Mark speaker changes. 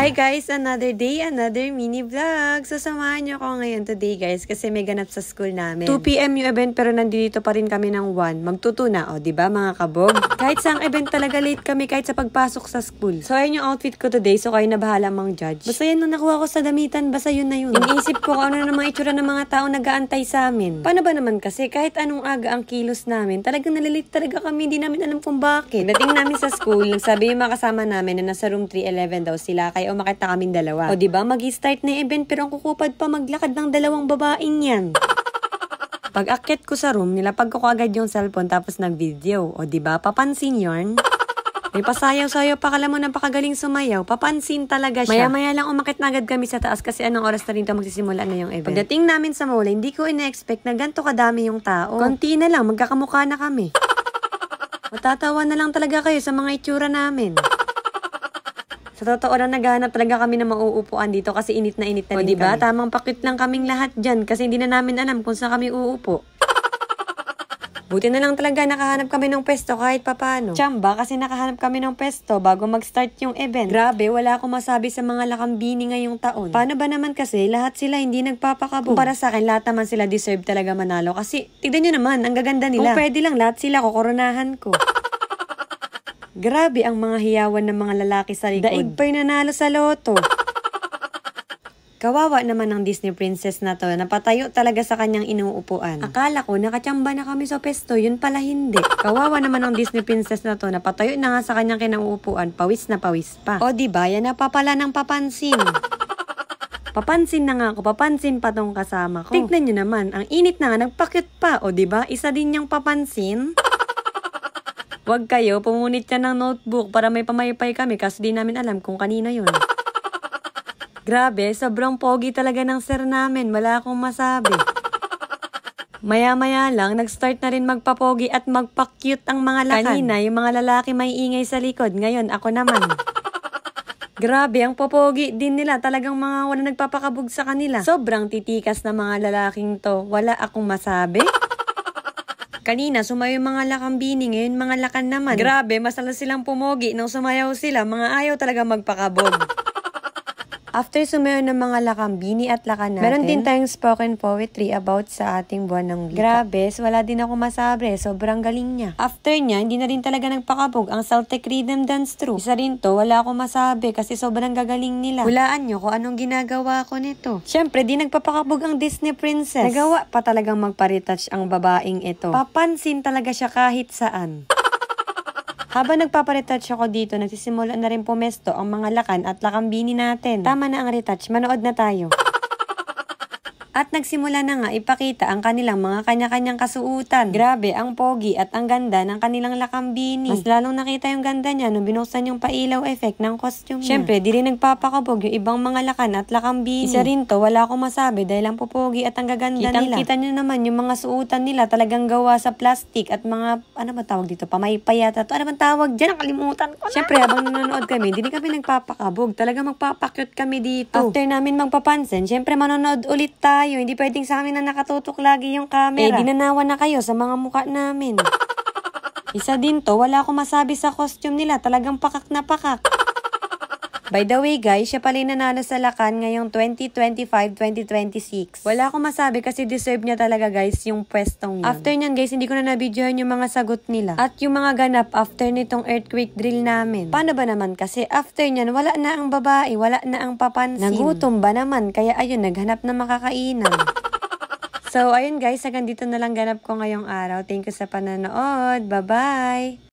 Speaker 1: Hi guys! Another day, another mini vlog. So samahan niyo ako ngayon today guys kasi may ganap sa school namin. 2 PM yung event pero nandito pa rin kami ng 1. Magtuto na, o diba mga kabog? Kahit sa event talaga late kami kahit sa pagpasok sa school. So ayun yung outfit ko today, so kayo na bahala mang judge. Basta yan nung nakuha ko sa damitan, basta yun na yun. Iniisip ko kung ano na mga itsura ng mga tao nag-aantay sa amin. Paano ba naman kasi kahit anong aga ang kilos namin, talagang nalilate talaga kami, hindi namin alam kung bakit. Dating namin sa school, nagsabi yung mga kasama namin na nasa room 311 daw sila, kaya umakit na kaming dalawa. O diba, mag-start na yung event pero ang kukupad pa maglakad ng dalawang babaeng yan. Pag akyat ko sa room, nilapag ko agad yung cellphone tapos nag-video. O diba, papansin yun? May pasayaw-sayaw pa, kala mo napakagaling sumayaw. Papansin talaga siya. Maya-maya lang umakit na agad kami sa taas kasi anong oras na rin ito magsisimula na yung event. Pagdating namin sa mall, hindi ko ina-expect na ganito kadami yung tao. Konti na lang, magkakamukha na kami. Matatawa na lang talaga kayo sa mga itsura namin. Sa totoo lang, naghahanap talaga kami na mauupuan dito kasi init na rin diba? Kami. Tamang pakit lang kaming lahat dyan kasi hindi na namin alam kung saan kami uupo. Buti na lang talaga nakahanap kami ng pwesto kahit papano. Tsamba kasi nakahanap kami ng pwesto bago mag-start yung event. Grabe, wala akong masabi sa mga lakambini ngayong taon. Paano ba naman kasi lahat sila hindi nagpapakabog? Para sa akin, lahat naman sila deserve talaga manalo kasi tignan nyo naman, ang gaganda nila. Kung pwede lang, lahat sila kukoronahan ko. Grabe ang mga hiyawan ng mga lalaki sa likod. Daig pa'y nanalo sa loto. Kawawa naman ng Disney princess na to, napatayo talaga sa kanyang inuupuan. Akala ko nakatsamba na kami sa pesto, yun pala hindi. Kawawa naman ng Disney princess na to, napatayo na nga sa kanyang kinauupuan, pawis na pawis pa. O diba, yan na pa pala ng papansin. Papansin na nga ako, papansin pa tong kasama ko. Tignan nyo naman, ang init na nga, nagpakit pa. O diba, isa din yung papansin. Huwag kayo, pumunit ka ng notebook para may pamaypay kami kasi di namin alam kung kanina yun. Grabe, sobrang pogi talaga ng sir namin. Wala akong masabi. Maya-maya lang, nag-start na rin magpapogi at magpa-cute ang mga lakan. Kanina, yung mga lalaki may ingay sa likod. Ngayon, ako naman. Grabe, ang popogi din nila. Talagang mga wala nagpapakabog sa kanila. Sobrang titikas na mga lalaking to. Wala akong masabi. Kanina, sumayo yung mga lakambini, ngayon mga lakan naman. Grabe, masala silang pumogi nang sumayaw sila, mga ayaw talaga magpakabog. After sumayo ng mga lakambini at lakan natin, meron din tayong spoken poetry about sa ating buwan ng wika. Grabe, wala din ako masabi, sobrang galing niya. After niya, hindi na rin talaga nagpakabog ang Celtic Rhythm Dance Troupe. Isa rin to, wala akong masabi kasi sobrang gagaling nila. Hulaan nyo kung anong ginagawa ko nito. Siyempre, di nagpapakabog ang Disney princess. Nagawa pa talagang magpa-retouch ang babaeng ito. Papansin talaga siya kahit saan. Habang nagpaparetouch ako dito, nagsisimula na rin pumesto ang mga lakan at lakambini natin. Tama na ang retouch, manood na tayo. At nagsimula na nga ipakita ang kanilang mga kanya-kanyang kasuutan. Grabe, ang pogi at ang ganda ng kanilang lakambini. Mas lalong nakita yung ganda niya nung binuksan yung pailaw effect ng costume niya. Siyempre, di rin nagpapakabog yung ibang mga lakan at lakambini. Isa rin to, wala akong masabi dahil ang popogi at ang gaganda nila. Kita nyo naman yung mga suutan nila talagang gawa sa plastic at mga, ano ba tawag dito? Pamaypay yata to. Ano ba tawag dyan? Nakalimutan ko na. Siyempre, habang nanonood kami, di kami nagpapakabog. Talagang magpapakyut kami dito. After namin magpapansin, siyempre manonood ulit tayo. Hindi pwedeng sa amin na nakatutok lagi yung camera. Dinanawan na kayo sa mga mukha namin. Isa din to, wala akong masabi sa costume nila. Talagang pakak na pakak. By the way guys, siya pala yung nanalo sa lakan ngayong 2025-2026. Wala akong masabi kasi deserve niya talaga guys yung pwestong yun. After nyan guys, hindi ko na nabidyohan yung mga sagot nila. At yung mga ganap after nitong earthquake drill namin. Paano ba naman kasi after nyan, wala na ang babae, wala na ang papansin. Nagutom ba naman? Kaya ayun, naghanap na makakainan. So ayun guys, hanggang dito na lang ganap ko ngayong araw. Thank you sa panonood. Bye-bye!